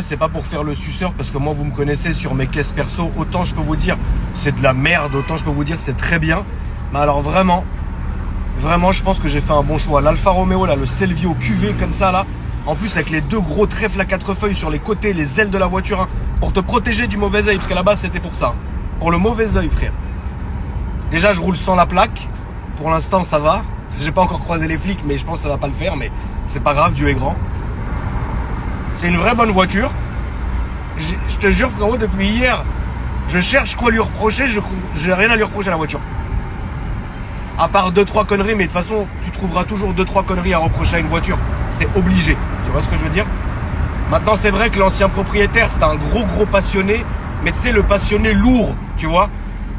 c'est pas pour faire le suceur, parce que moi, vous me connaissez sur mes caisses perso. Autant je peux vous dire, c'est de la merde. Autant je peux vous dire, c'est très bien. Mais alors vraiment, je pense que j'ai fait un bon choix. L'Alfa Romeo, là, le Stelvio QV comme ça, là. En plus, avec les deux gros trèfles à 4 feuilles sur les côtés, les ailes de la voiture, hein, pour te protéger du mauvais œil. Parce qu'à la base, c'était pour ça. Hein, pour le mauvais œil, frère. Déjà, je roule sans la plaque. Pour l'instant, ça va. J'ai pas encore croisé les flics, mais je pense que ça va pas le faire. Mais c'est pas grave, Dieu est grand. C'est une vraie bonne voiture. Je te jure, frérot, depuis hier, je cherche quoi lui reprocher. J'ai rien à lui reprocher à la voiture. À part 2-3 conneries, mais de toute façon, tu trouveras toujours 2-3 conneries à reprocher à une voiture. C'est obligé. Tu vois ce que je veux dire? Maintenant, c'est vrai que l'ancien propriétaire, c'était un gros passionné. Mais tu sais, le passionné lourd, tu vois.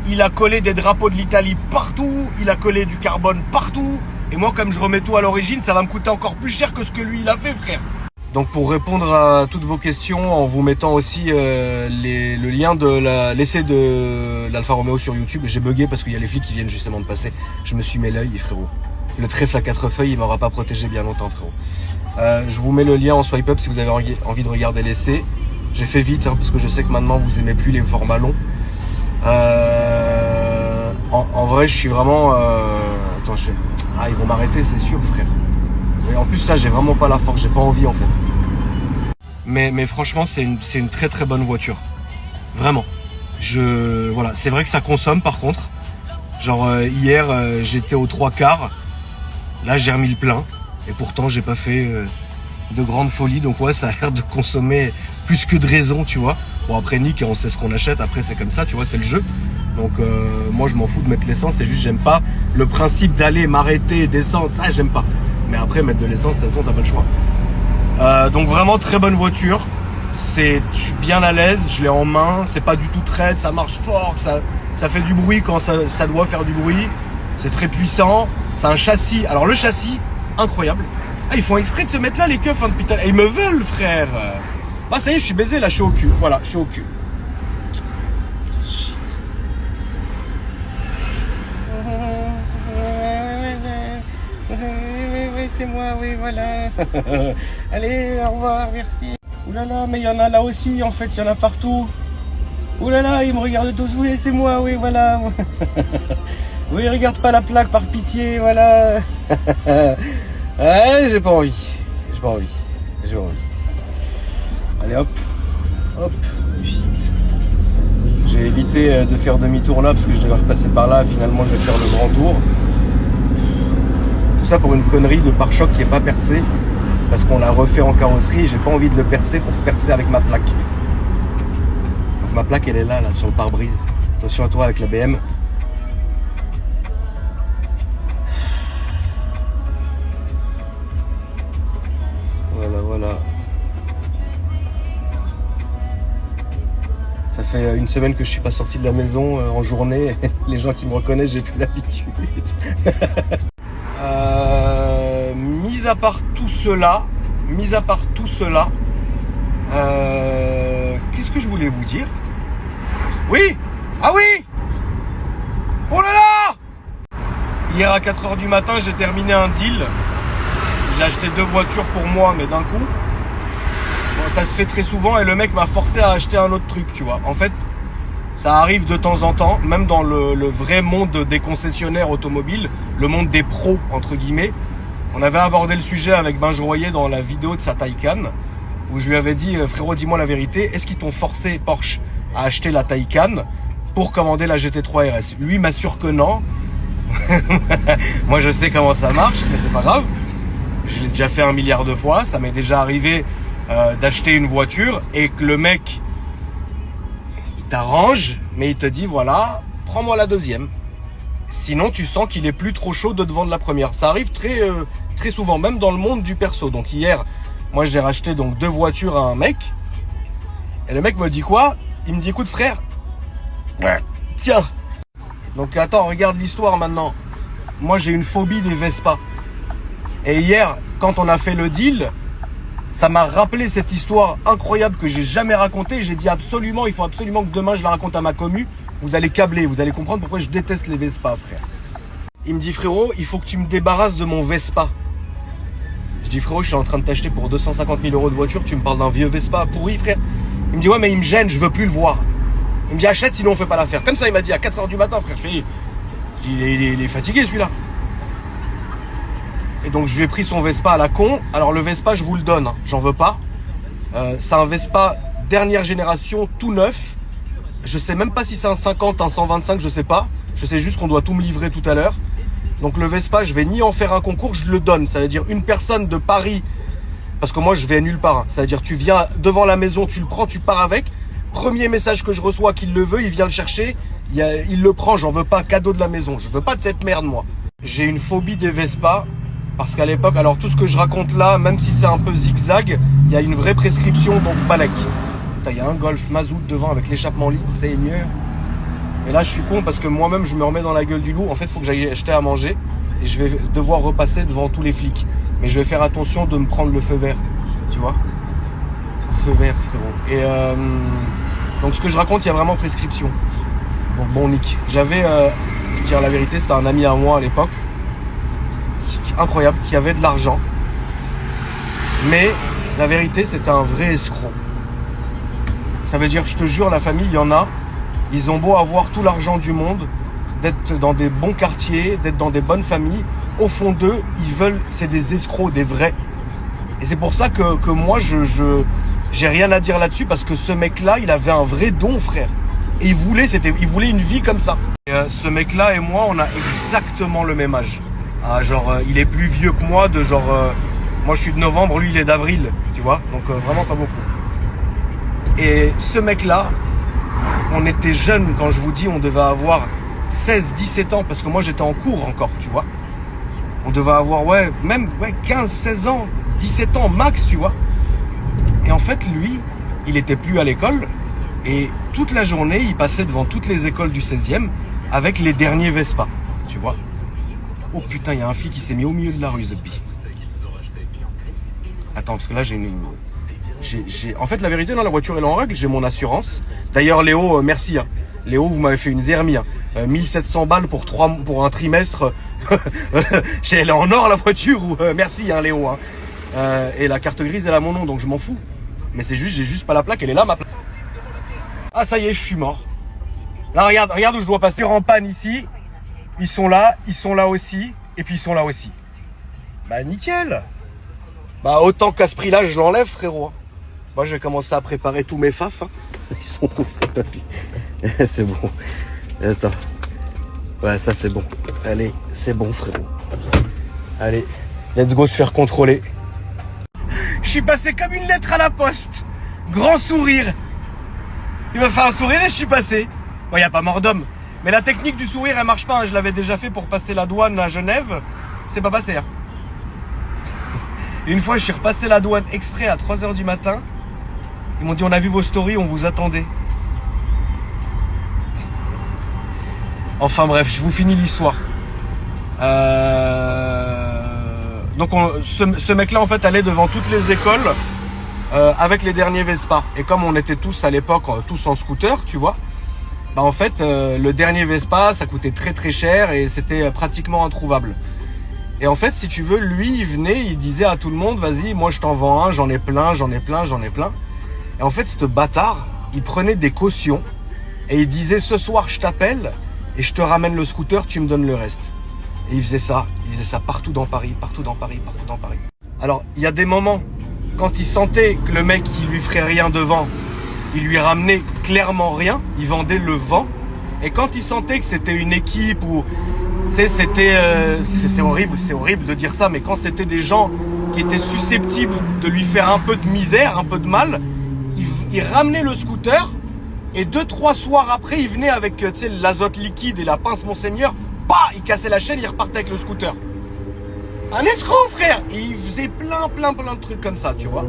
Il a collé des drapeaux de l'Italie partout. Il a collé du carbone partout. Et moi, comme je remets tout à l'origine, ça va me coûter encore plus cher que ce que lui, il a fait, frère. Donc, pour répondre à toutes vos questions, en vous mettant aussi le lien de l'essai de l'Alfa Romeo sur YouTube. J'ai bugué parce qu'il y a les flics qui viennent justement de passer. Je me suis mis l'œil, frérot. Le trèfle à 4 feuilles, il m'aura pas protégé bien longtemps, frérot. Je vous mets le lien en swipe up si vous avez envie de regarder l'essai. J'ai fait vite, hein, parce que je sais que maintenant, vous aimez plus les formats longs. En vrai, je suis vraiment... Attends, ah, ils vont m'arrêter, c'est sûr, frère. Et en plus, là, j'ai vraiment pas la force. J'ai pas envie, en fait. Mais franchement, c'est une très très bonne voiture. Vraiment. Voilà. C'est vrai que ça consomme, par contre. Genre, hier, j'étais aux 3/4. Là, j'ai remis le plein. Et pourtant, j'ai pas fait de grandes folies. Donc, ouais, ça a l'air de consommer plus que de raison, tu vois. Bon, après, Nick, on sait ce qu'on achète. Après, c'est comme ça, tu vois, c'est le jeu. Donc, moi, je m'en fous de mettre l'essence. C'est juste, j'aime pas le principe d'aller m'arrêter, descendre. Ça, j'aime pas. Mais après, mettre de l'essence, de toute façon, t'as pas le choix. Donc, vraiment, très bonne voiture. Je suis bien à l'aise. Je l'ai en main. C'est pas du tout traître. Ça marche fort. Ça fait du bruit quand ça doit faire du bruit. C'est très puissant. C'est un châssis. Alors, le châssis, incroyable. Ah, ils font exprès de se mettre là, les keufs, hein, depuis tout à l'heure. Ils me veulent, frère. Bah, ça y est, je suis baisé, là, je suis au cul. Voilà, je suis au cul. Oui, c'est moi, oui, voilà. Allez, au revoir, merci. Ouh là là, mais il y en a là aussi, en fait, il y en a partout. Ouh là là, ils me regardent tous. Oui, c'est moi, oui, voilà. Oui, regarde pas la plaque, par pitié, voilà. Ouais, j'ai pas envie. J'ai pas envie. Allez, hop. Hop. Vite. J'ai évité de faire demi-tour là, parce que je devais repasser par là. Finalement, je vais faire le grand tour. Tout ça pour une connerie de pare-choc qui est pas percé. Parce qu'on l'a refait en carrosserie. J'ai pas envie de le percer pour percer avec ma plaque. Donc ma plaque, elle est là, sur le pare-brise. Attention à toi avec la BM. Voilà. Ça fait une semaine que je suis pas sorti de la maison en journée. Les gens qui me reconnaissent, j'ai plus l'habitude. Mis à part tout cela, qu'est-ce que je voulais vous dire? Oui! Ah oui! Oh là là! Hier à 4h du matin, j'ai terminé un deal. J'ai acheté 2 voitures pour moi, mais d'un coup. Bon, ça se fait très souvent et le mec m'a forcé à acheter un autre truc, tu vois. En fait, ça arrive de temps en temps, même dans le vrai monde des concessionnaires automobiles, le monde des pros, entre guillemets. On avait abordé le sujet avec Benj Royer dans la vidéo de sa Taycan, où je lui avais dit, frérot, dis-moi la vérité, est-ce qu'ils t'ont forcé, Porsche, à acheter la Taycan pour commander la GT3 RS? Lui m'assure que non. Moi, je sais comment ça marche, mais c'est pas grave. Je l'ai déjà fait 1 milliard de fois. Ça m'est déjà arrivé d'acheter une voiture et que le mec, il t'arrange, mais il te dit, voilà, prends-moi la deuxième. Sinon, tu sens qu'il est plus trop chaud de te vendre la première. Ça arrive très souvent, même dans le monde du perso. Donc hier, moi, j'ai racheté donc 2 voitures à un mec. Et le mec me dit quoi? Il me dit, écoute frère, tiens. Donc attends, regarde l'histoire maintenant. Moi, j'ai une phobie des Vespa. Et hier, quand on a fait le deal, ça m'a rappelé cette histoire incroyable que j'ai jamais racontée. J'ai dit absolument, il faut absolument que demain je la raconte à ma commu. Vous allez câbler, vous allez comprendre pourquoi je déteste les Vespa, frère. Il me dit, frérot, il faut que tu me débarrasses de mon Vespa. Je dis frérot, je suis en train de t'acheter pour 250 000 euros de voiture, tu me parles d'un vieux Vespa pourri frère. Il me dit ouais mais il me gêne, je veux plus le voir. Il me dit achète sinon on fait pas l'affaire. Comme ça il m'a dit à 4h du matin frère. Je fais, il est fatigué celui-là. Et donc je lui ai pris son Vespa à la con. Alors le Vespa je vous le donne, hein, j'en veux pas. C'est un Vespa dernière génération, tout neuf. Je sais même pas si c'est un 50, un 125, je sais pas. Je sais juste qu'on doit tout me livrer tout à l'heure. Donc le Vespa, je vais ni en faire un concours, je le donne. Ça veut dire une personne de Paris, parce que moi je vais nulle part. Ça veut dire tu viens devant la maison, tu le prends, tu pars avec. Premier message que je reçois qu'il le veut, il vient le chercher. Il le prend, j'en veux pas, cadeau de la maison. Je veux pas de cette merde moi. J'ai une phobie des Vespa. Parce qu'à l'époque, alors tout ce que je raconte là, même si c'est un peu zigzag, il y a une vraie prescription, donc balèque. Il y a un Golf Mazout devant avec l'échappement libre, c'est mieux. Et là, je suis con parce que moi-même, je me remets dans la gueule du loup. En fait, il faut que j'aille acheter à manger et je vais devoir repasser devant tous les flics. Mais je vais faire attention de me prendre le feu vert, tu vois. Feu vert, frérot. Et donc, ce que je raconte, il y a vraiment prescription. Donc, bon, Nick. J'avais, je veux dire la vérité, c'était un ami à moi à l'époque. Incroyable, qui avait de l'argent. Mais la vérité, c'était un vrai escroc. Ça veut dire, je te jure, la famille, il y en a. Ils ont beau avoir tout l'argent du monde, d'être dans des bons quartiers, d'être dans des bonnes familles. Au fond d'eux, ils veulent, c'est des escrocs, des vrais. Et c'est pour ça que moi, j'ai rien à dire là-dessus, parce que ce mec-là, il avait un vrai don, frère. Et il voulait une vie comme ça. Et, ce mec-là et moi, on a exactement le même âge. Ah, genre, il est plus vieux que moi, moi je suis de novembre, lui il est d'avril, tu vois, donc vraiment pas beaucoup. Et ce mec-là, on était jeunes, quand je vous dis, on devait avoir 16, 17 ans, parce que moi j'étais en cours encore, tu vois. On devait avoir, même 15, 16 ans, 17 ans max, tu vois. Et en fait, lui, il était plus à l'école, et toute la journée, il passait devant toutes les écoles du 16e avec les derniers Vespa, tu vois. Oh putain, il y a un flic qui s'est mis au milieu de la rue, Zebbi. Attends, parce que là, en fait, la vérité, non, la voiture, elle est en règle. J'ai mon assurance. D'ailleurs, Léo, merci. Hein. Léo, vous m'avez fait une zermie. Hein. 1700 balles pour un trimestre. Elle est en or, la voiture. Merci, hein, Léo. Hein. Et la carte grise, elle a mon nom, donc je m'en fous. Mais c'est juste, j'ai juste pas la plaque. Elle est là, ma plaque. Ah, ça y est, je suis mort. Là, regarde où je dois passer. En panne ici. Ils sont là aussi, et puis ils sont là aussi. Bah nickel. Bah autant qu'à ce prix-là, je l'enlève, frérot. Moi, je vais commencer à préparer tous mes faf. Hein. Ils sont où ces papiers? C'est bon. Attends. Ouais, ça c'est bon. Allez, c'est bon, frérot. Allez, let's go se faire contrôler. Je suis passé comme une lettre à la poste. Grand sourire. Il m'a fait un sourire et je suis passé. Bon, y a pas mort d'homme. Mais la technique du sourire, elle marche pas. Hein. Je l'avais déjà fait pour passer la douane à Genève. C'est pas passé. Hein. Une fois, je suis repassé la douane exprès à 3h du matin. Ils m'ont dit, on a vu vos stories, on vous attendait. Enfin bref, je vous finis l'histoire. Donc ce mec-là, en fait, allait devant toutes les écoles avec les derniers Vespa. Et comme on était tous à l'époque, tous en scooter, tu vois. Bah en fait, le dernier Vespa, ça coûtait très très cher et c'était pratiquement introuvable. Et en fait, si tu veux, lui, il venait, il disait à tout le monde, vas-y, moi je t'en vends un, j'en ai plein. Et en fait, ce bâtard, il prenait des cautions et il disait, ce soir, je t'appelle et je te ramène le scooter, tu me donnes le reste. Et il faisait ça partout dans Paris. Alors, il y a des moments, quand il sentait que le mec, il lui ferait rien devant, il lui ramenait clairement rien, il vendait le vent. Et quand il sentait que c'était une équipe ou, tu sais, c'est horrible de dire ça, mais quand c'était des gens qui étaient susceptibles de lui faire un peu de misère, un peu de mal, il ramenait le scooter et 2-3 soirs après, il venait avec, tu sais, l'azote liquide et la pince Monseigneur, bah, il cassait la chaîne, il repartait avec le scooter. Un escroc, frère. Et il faisait plein de trucs comme ça, tu vois.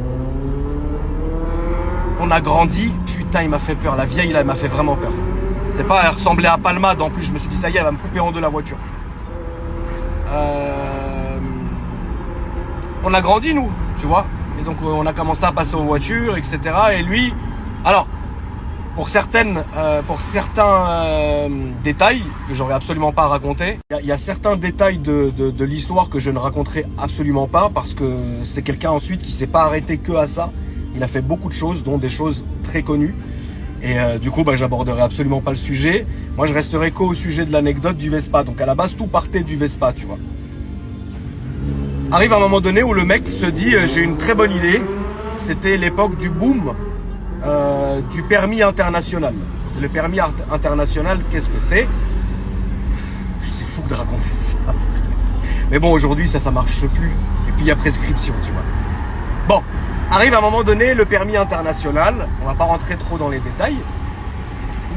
On a grandi, putain, il m'a fait peur. La vieille, là, elle m'a fait vraiment peur. C'est pas, elle ressemblait à Palmade. En plus, je me suis dit, ça y est, elle va me couper en deux la voiture. On a grandi, nous, tu vois. Et donc, on a commencé à passer aux voitures, etc. Et lui, alors, Pour certains détails que j'aurais absolument pas à raconter, il y a certains détails de l'histoire que je ne raconterai absolument pas parce que c'est quelqu'un ensuite qui s'est pas arrêté que à ça. Il a fait beaucoup de choses, dont des choses très connues. Et du coup, j'aborderai absolument pas le sujet. Moi, je resterai qu'au sujet de l'anecdote du Vespa. Donc à la base, tout partait du Vespa, tu vois. Arrive un moment donné où le mec se dit j'ai une très bonne idée. C'était l'époque du boom du permis international. Le permis international, qu'est-ce que c'est? C'est fou de raconter ça. Mais bon, aujourd'hui, ça marche plus. Et puis il y a prescription, tu vois. Bon, arrive à un moment donné le permis international. On va pas rentrer trop dans les détails.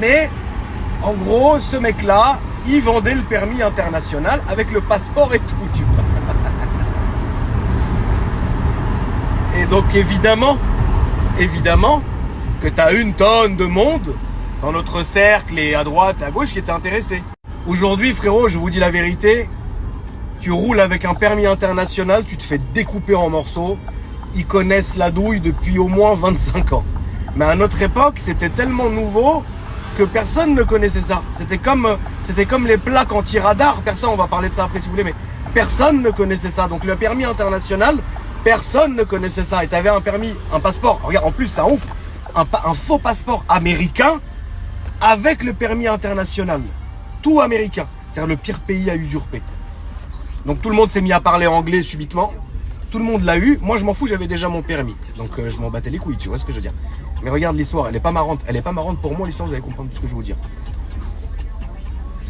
Mais en gros, ce mec-là, il vendait le permis international avec le passeport et tout, tu vois. Et donc évidemment que tu as une tonne de monde dans notre cercle et à droite, à gauche qui était intéressé. Aujourd'hui, frérot, je vous dis la vérité, tu roules avec un permis international, tu te fais découper en morceaux. Ils connaissent la douille depuis au moins 25 ans. Mais à notre époque, c'était tellement nouveau que personne ne connaissait ça. C'était comme les plaques anti-radar. Personne, on va parler de ça après si vous voulez, mais personne ne connaissait ça. Donc le permis international, personne ne connaissait ça. Et tu avais un passeport. Regarde, en plus, ça ouf. Un faux passeport américain avec le permis international. Tout américain. C'est-à-dire le pire pays à usurper. Donc tout le monde s'est mis à parler anglais subitement. Tout le monde l'a eu. Moi, je m'en fous, j'avais déjà mon permis. Donc je m'en battais les couilles, tu vois ce que je veux dire. Mais regarde l'histoire, elle est pas marrante. Elle est pas marrante pour moi, l'histoire, vous allez comprendre ce que je veux vous dire.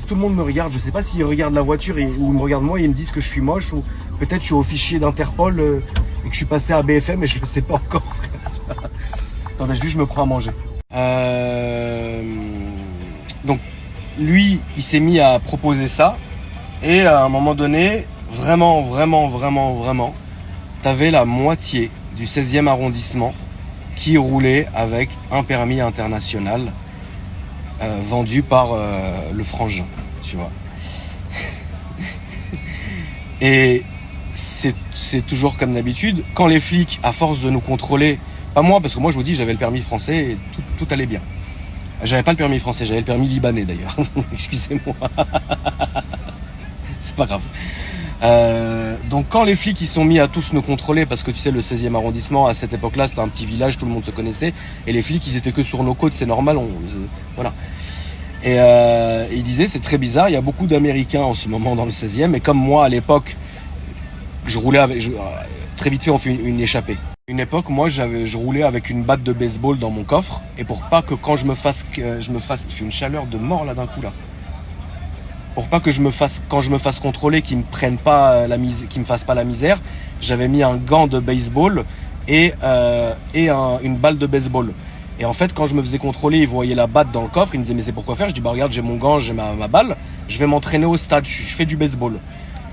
Tout le monde me regarde, je sais pas s'ils regardent la voiture ou ils me regardent moi et ils me disent que je suis moche ou peut-être je suis au fichier d'Interpol et que je suis passé à BFM et je le sais pas encore, frère. Attendez, juste je me prends à manger. Donc lui, il s'est mis à proposer ça et à un moment donné, vraiment, t'avais la moitié du 16e arrondissement qui roulait avec un permis international vendu par le frangin, tu vois. Et c'est toujours comme d'habitude, quand les flics, à force de nous contrôler, pas moi, parce que moi je vous dis, j'avais le permis français et tout allait bien. J'avais pas le permis français, j'avais le permis libanais d'ailleurs. Excusez-moi. C'est pas grave. Donc quand les flics ils sont mis à tous nous contrôler, parce que tu sais le 16e arrondissement à cette époque-là c'était un petit village, tout le monde se connaissait et les flics ils étaient que sur nos côtes, c'est normal, voilà. Et ils disaient c'est très bizarre, il y a beaucoup d'Américains en ce moment dans le 16e et comme moi à l'époque je roulais avec, très vite fait on fait une échappée. Une époque moi je roulais avec une batte de baseball dans mon coffre et pour pas que quand je me fasse, il fait une chaleur de mort là d'un coup là. Pour pas que quand je me fasse contrôler, qu'ils me prennent pas qu'ils me fassent pas la misère, j'avais mis un gant de baseball et une balle de baseball. Et en fait, quand je me faisais contrôler, ils voyaient la batte dans le coffre, ils me disaient mais c'est pourquoi faire? Je dis bah regarde, j'ai mon gant, j'ai ma balle, je vais m'entraîner au stade, je fais du baseball.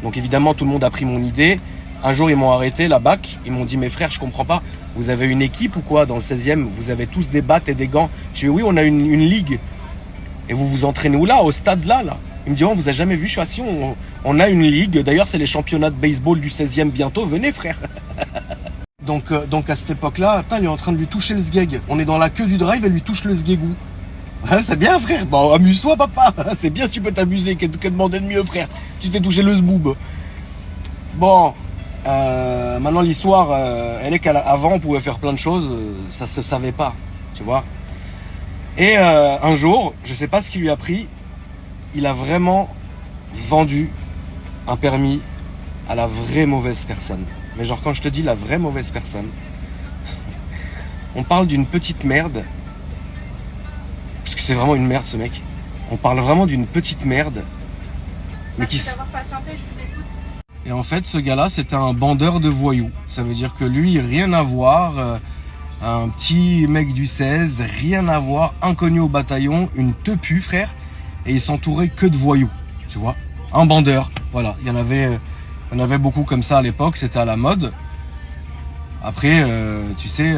Donc évidemment, tout le monde a pris mon idée. Un jour, ils m'ont arrêté, la BAC, ils m'ont dit mais frère, je comprends pas, vous avez une équipe ou quoi dans le 16e? Vous avez tous des battes et des gants? Je dis oui, on a une ligue. Et vous vous entraînez où là? Au stade là? Il me dit, on vous a jamais vu? Je suis assis, on a une ligue. D'ailleurs, c'est les championnats de baseball du 16e bientôt. Venez, frère. Donc à cette époque-là, putain, il est en train de lui toucher le sgeg. On est dans la queue du drive, elle lui touche le sgegou. Ouais, c'est bien, frère. Bon, amuse-toi, papa. C'est bien si tu peux t'amuser. Que demander de mieux, frère? Tu te fais toucher le zboob. Bon, maintenant l'histoire, elle est qu'avant, on pouvait faire plein de choses. Ça se savait pas, tu vois. Et un jour, je sais pas ce qui lui a pris. Il a vraiment vendu un permis à la vraie mauvaise personne. Mais genre quand je te dis la vraie mauvaise personne, on parle d'une petite merde. Parce que c'est vraiment une merde ce mec. On parle vraiment d'une petite merde. Mais qui... Et en fait ce gars-là c'était un bandeur de voyous. Ça veut dire que lui rien à voir. Un petit mec du 16, rien à voir. Inconnu au bataillon, une tepu frère. Et il s'entourait que de voyous, tu vois. Un bandeur, voilà. Il y en avait beaucoup comme ça à l'époque, c'était à la mode. Après, tu sais,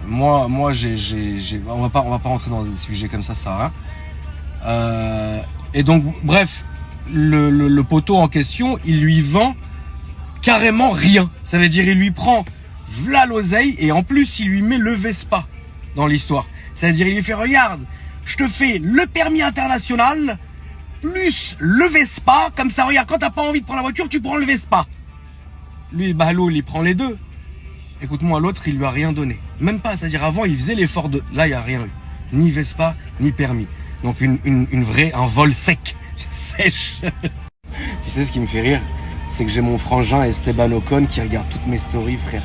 moi, on va pas rentrer dans des sujets comme ça sert à rien. Et donc, bref, le poteau en question, il lui vend carrément rien. Ça veut dire, il lui prend v'là l'oseille et en plus, il lui met le Vespa dans l'histoire. C'est-à-dire, il lui fait, regarde, je te fais le permis international, plus le Vespa, comme ça, regarde, quand t'as pas envie de prendre la voiture, tu prends le Vespa. Lui, ballot, il prend les deux. Écoute-moi, l'autre, il lui a rien donné. Même pas, c'est-à-dire, avant, il faisait l'effort de... Là, il n'y a rien eu. Ni Vespa, ni permis. Donc, un vol sec, sèche. Tu sais ce qui me fait rire? C'est que j'ai mon frangin Esteban Ocon qui regarde toutes mes stories, frère.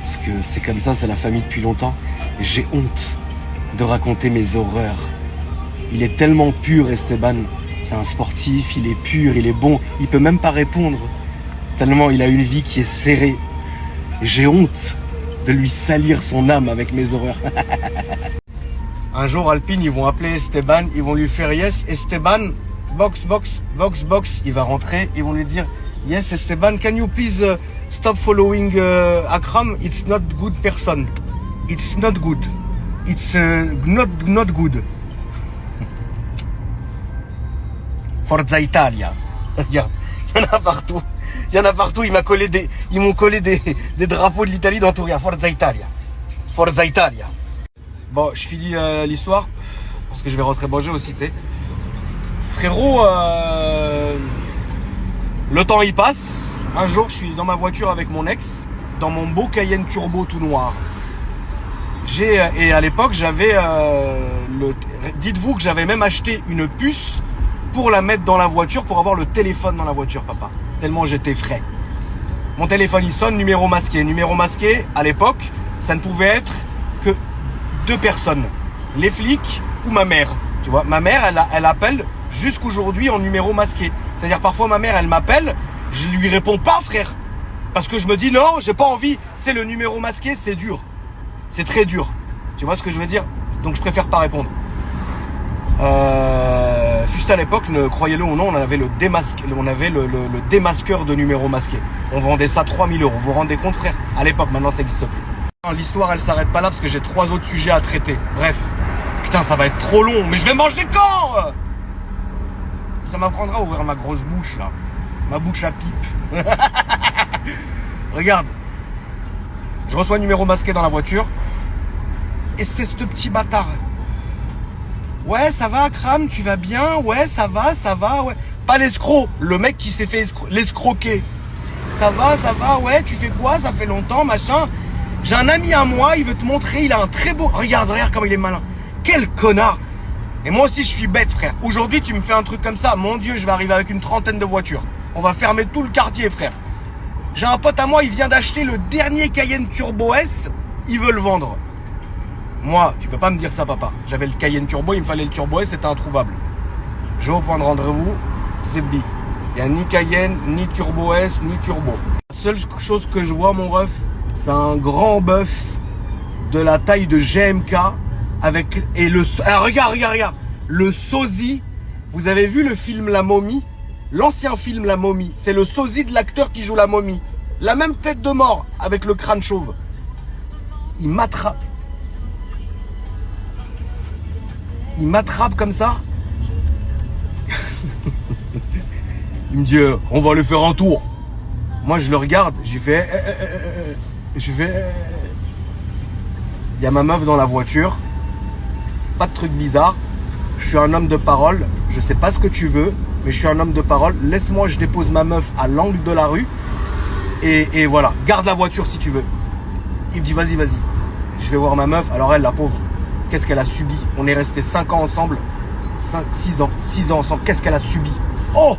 Parce que c'est comme ça, c'est la famille depuis longtemps. J'ai honte de raconter mes horreurs. Il est tellement pur, Esteban. C'est un sportif, il est pur, il est bon. Il peut même pas répondre. Tellement il a une vie qui est serrée. J'ai honte de lui salir son âme avec mes horreurs. Un jour, Alpine, ils vont appeler Esteban, ils vont lui faire yes, Esteban, box. Il va rentrer, ils vont lui dire yes, Esteban, can you please stop following Akram? It's not good person. It's not good. It's not good. Forza Italia. Regarde, il y en a partout. Il y en a partout. Ils m'ont collé des drapeaux de l'Italie dans tout. Regarde, Forza Italia. Forza Italia. Bon, je finis l'histoire parce que je vais rentrer manger aussi, tu sais. Frérot, le temps il passe. Un jour, je suis dans ma voiture avec mon ex, dans mon beau Cayenne turbo tout noir. Et à l'époque, j'avais dites-vous que j'avais même acheté une puce pour la mettre dans la voiture, pour avoir le téléphone dans la voiture, papa. Tellement j'étais frais. Mon téléphone il sonne, numéro masqué. Numéro masqué, à l'époque, ça ne pouvait être que 2 personnes. Les flics ou ma mère. Tu vois, ma mère, elle appelle jusqu'aujourd'hui en numéro masqué. C'est-à-dire parfois ma mère, elle m'appelle, je lui réponds pas, frère. Parce que je me dis non, j'ai pas envie. Tu sais, le numéro masqué, c'est dur. C'est très dur. Tu vois ce que je veux dire? Donc je préfère pas répondre. Juste à l'époque, croyez-le ou non, on avait le démasqueur de numéro masqué. On vendait ça 3000 €. Vous vous rendez compte, frère? À l'époque, maintenant ça n'existe plus. L'histoire, elle s'arrête pas là parce que j'ai 3 autres sujets à traiter. Bref. Putain, ça va être trop long. Mais je vais manger quand? Ça m'apprendra à ouvrir ma grosse bouche, là. Ma bouche à pipe. Regarde. Je reçois un numéro masqué dans la voiture. Et c'est ce petit bâtard. Ouais, ça va, Akram, tu vas bien? Ouais, ça va, ouais. Pas l'escroc, le mec qui s'est fait l'escroquer. Ça va, ouais, tu fais quoi? Ça fait longtemps, machin. J'ai un ami à moi, il veut te montrer, il a un très beau... Regarde comment il est malin. Quel connard. Et moi aussi, je suis bête, frère. Aujourd'hui, tu me fais un truc comme ça. Mon Dieu, je vais arriver avec une trentaine de voitures. On va fermer tout le quartier, frère. J'ai un pote à moi, il vient d'acheter le dernier Cayenne Turbo S. Il veut le vendre. Moi, tu peux pas me dire ça, papa. J'avais le Cayenne Turbo, il me fallait le Turbo S, c'était introuvable. Je vais au point de rendez-vous, c'est B. Il n'y a ni Cayenne, ni Turbo S, ni Turbo. La seule chose que je vois, mon ref, c'est un grand bœuf de la taille de GMK avec... Et le... Alors, regarde. Le sosie. Vous avez vu le film La Momie? L'ancien film La Momie. C'est le sosie de l'acteur qui joue la momie. La même tête de mort avec le crâne chauve. Il m'attrape. Il m'attrape comme ça. Il me dit on va aller faire un tour. Moi je le regarde, j'ai fait il y a ma meuf dans la voiture. Pas de truc bizarre. Je suis un homme de parole. Je sais pas ce que tu veux, mais je suis un homme de parole. Laisse-moi, je dépose ma meuf à l'angle de la rue. Et voilà, garde la voiture si tu veux. Il me dit vas-y. Je vais voir ma meuf. Alors elle, la pauvre, qu'est-ce qu'elle a subi? On est resté 5 ans ensemble. 6 ans ensemble. Qu'est-ce qu'elle a subi? Oh!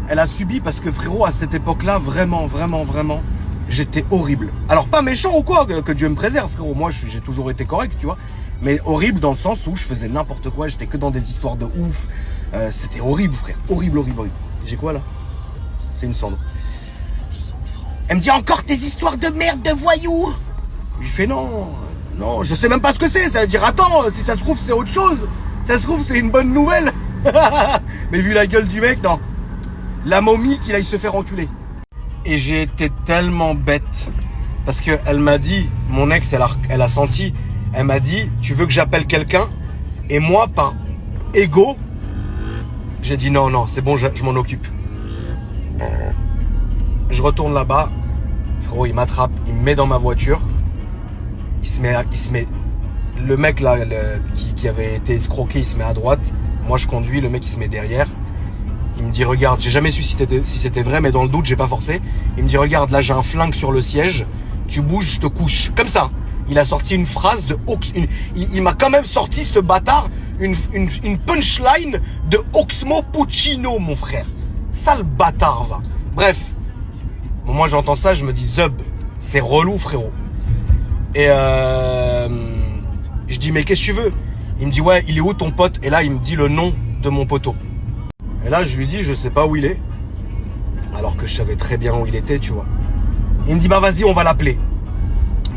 Elle a subi parce que frérot, à cette époque-là, vraiment, j'étais horrible. Alors pas méchant ou quoi, que Dieu me préserve, frérot. Moi, j'ai toujours été correct, tu vois. Mais horrible dans le sens où je faisais n'importe quoi. J'étais que dans des histoires de ouf. C'était horrible, frère. Horrible. J'ai quoi là? C'est une cendre. Elle me dit encore tes histoires de merde de voyous. Je lui fais non, je sais même pas ce que c'est. Ça veut dire attends, si ça se trouve c'est autre chose. Ça se trouve c'est une bonne nouvelle. Mais vu la gueule du mec, non. La momie qu'il aille se faire enculer. Et j'ai été tellement bête. Parce qu'elle m'a dit, mon ex, elle a senti, elle m'a dit, tu veux que j'appelle quelqu'un? Et moi, par ego, j'ai dit non, c'est bon, je m'en occupe. Je retourne là-bas. Frérot, il m'attrape, il me met dans ma voiture. Il se met le mec là qui avait été escroqué, il se met à droite. Moi je conduis, le mec il se met derrière. Il me dit regarde, j'ai jamais su si c'était vrai, mais dans le doute j'ai pas forcé. Il me dit regarde, là j'ai un flingue sur le siège, tu bouges, je te couche. Comme ça. Il a sorti une phrase de il m'a quand même sorti ce bâtard une punchline de Oxmo Puccino, mon frère. Sale bâtard va. Bref. Bon, moi j'entends ça, je me dis Zub, c'est relou frérot. Et je dis mais qu'est-ce que tu veux? Il me dit ouais, il est où ton pote? Et là il me dit le nom de mon poteau. Et là je lui dis je sais pas où il est. Alors que je savais très bien où il était, tu vois. Il me dit bah vas-y on va l'appeler.